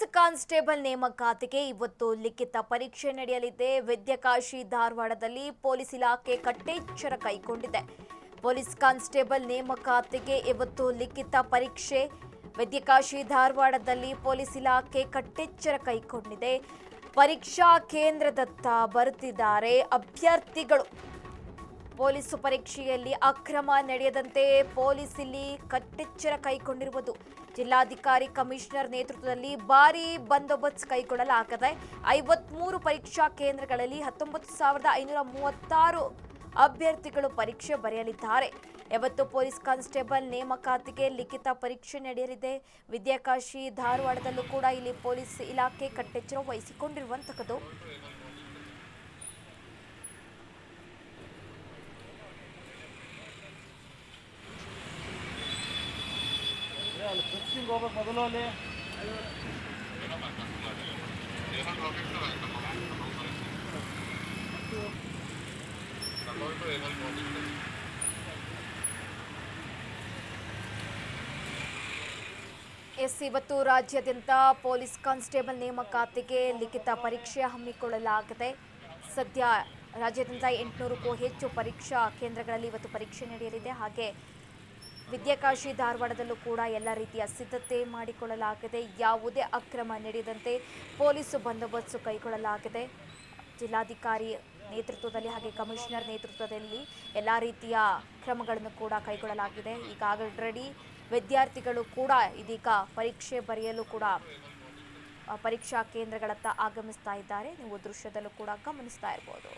Police constable ನೇಮಕಾತಿಗೆ ಇವತ್ತು ಲಿಖಿತ ಪರೀಕ್ಷೆ ನಡೆಯಲಿದೆ. ವಿದ್ಯಾಕಾಶಿ ಧಾರವಾಡದಲ್ಲಿ ಪೊಲೀಸ್ ಇಲಾಖೆ ಕಟ್ಟೆಚ್ಚರ ಕೈಗೊಂಡಿದೆ. ಪೊಲೀಸ್ ಕಾನ್ಸ್ಟೇಬಲ್ ನೇಮಕಾತಿಗೆ ಇವತ್ತು ಲಿಖಿತ ಪರೀಕ್ಷೆ. ವಿದ್ಯಾಕಾಶಿ ಧಾರವಾಡದಲ್ಲಿ ಪೊಲೀಸ್ ಇಲಾಖೆ ಕಟ್ಟೆಚ್ಚರ ಕೈಗೊಂಡಿದೆ. ಪರೀಕ್ಷಾ ಕೇಂದ್ರದತ್ತ ಬರುತ್ತಿದ್ದಾರೆ ಅಭ್ಯರ್ಥಿಗಳು. ಪೊಲೀಸ್ ಪರೀಕ್ಷೆಯಲ್ಲಿ ಅಕ್ರಮ ನಡೆಯದಂತೆ ಪೊಲೀಸ್ ಇಲ್ಲಿ ಕಟ್ಟೆಚ್ಚರ ಕೈಗೊಂಡಿರುವುದು. ಜಿಲ್ಲಾಧಿಕಾರಿ ಕಮಿಷನರ್ ನೇತೃತ್ವದಲ್ಲಿ ಭಾರೀ ಬಂದೋಬಸ್ತ್ ಕೈಗೊಳ್ಳಲಾಗಿದೆ. 53 ಪರೀಕ್ಷಾ ಕೇಂದ್ರಗಳಲ್ಲಿ 19,536 ಅಭ್ಯರ್ಥಿಗಳು ಪರೀಕ್ಷೆ ಬರೆಯಲಿದ್ದಾರೆ. ಇವತ್ತು ಪೊಲೀಸ್ ಕಾನ್ಸ್ಟೇಬಲ್ ನೇಮಕಾತಿಗೆ ಲಿಖಿತ ಪರೀಕ್ಷೆ ನಡೆಯಲಿದೆ. ವಿದ್ಯಾಕಾಶಿ ಧಾರವಾಡದಲ್ಲೂ ಕೂಡ ಇಲ್ಲಿ ಪೊಲೀಸ್ ಇಲಾಖೆ ಕಟ್ಟೆಚ್ಚರ ವಹಿಸಿಕೊಂಡಿರುವಂತಹದ್ದು. ಇವತ್ತು ರಾಜ್ಯಾದ್ಯಂತ ಪೊಲೀಸ್ ಕಾನ್ಸ್ಟೇಬಲ್ ನೇಮಕಾತಿಗೆ ಲಿಖಿತ ಪರೀಕ್ಷೆ ಹಮ್ಮಿಕೊಳ್ಳಲಾಗಿದೆ. ಸದ್ಯ ರಾಜ್ಯಾದ್ಯಂತ 800ಕ್ಕೂ ಹೆಚ್ಚು ಪರೀಕ್ಷಾ ಕೇಂದ್ರಗಳಲ್ಲಿ ಇವತ್ತು ಪರೀಕ್ಷೆ ನಡೆಯಲಿದೆ. ಹಾಗೆ ವಿದ್ಯಾಕಾಶಿ ಧಾರವಾಡದಲ್ಲೂ ಕೂಡ ಎಲ್ಲ ರೀತಿಯ ಸಿದ್ಧತೆ ಮಾಡಿಕೊಳ್ಳಲಾಗಿದೆ. ಯಾವುದೇ ಅಕ್ರಮ ನಡೆಯದಂತೆ ಪೊಲೀಸ್ ಬಂದೋಬಸ್ತ್ ಕೈಗೊಳ್ಳಲಾಗಿದೆ. ಜಿಲ್ಲಾಧಿಕಾರಿ ನೇತೃತ್ವದಲ್ಲಿ ಹಾಗೆ ಕಮಿಷನರ್ ನೇತೃತ್ವದಲ್ಲಿ ಎಲ್ಲ ರೀತಿಯ ಕ್ರಮಗಳನ್ನು ಕೂಡ ಕೈಗೊಳ್ಳಲಾಗಿದೆ. ಈಗ ಆಲ್ರೆಡಿ ವಿದ್ಯಾರ್ಥಿಗಳು ಕೂಡ ಇದೀಗ ಪರೀಕ್ಷೆ ಬರೆಯಲು ಕೂಡ ಪರೀಕ್ಷಾ ಕೇಂದ್ರಗಳತ್ತ ಆಗಮಿಸ್ತಾ ಇದ್ದಾರೆ. ನೀವು ದೃಶ್ಯದಲ್ಲೂ ಕೂಡ ಗಮನಿಸ್ತಾ ಇರಬಹುದು.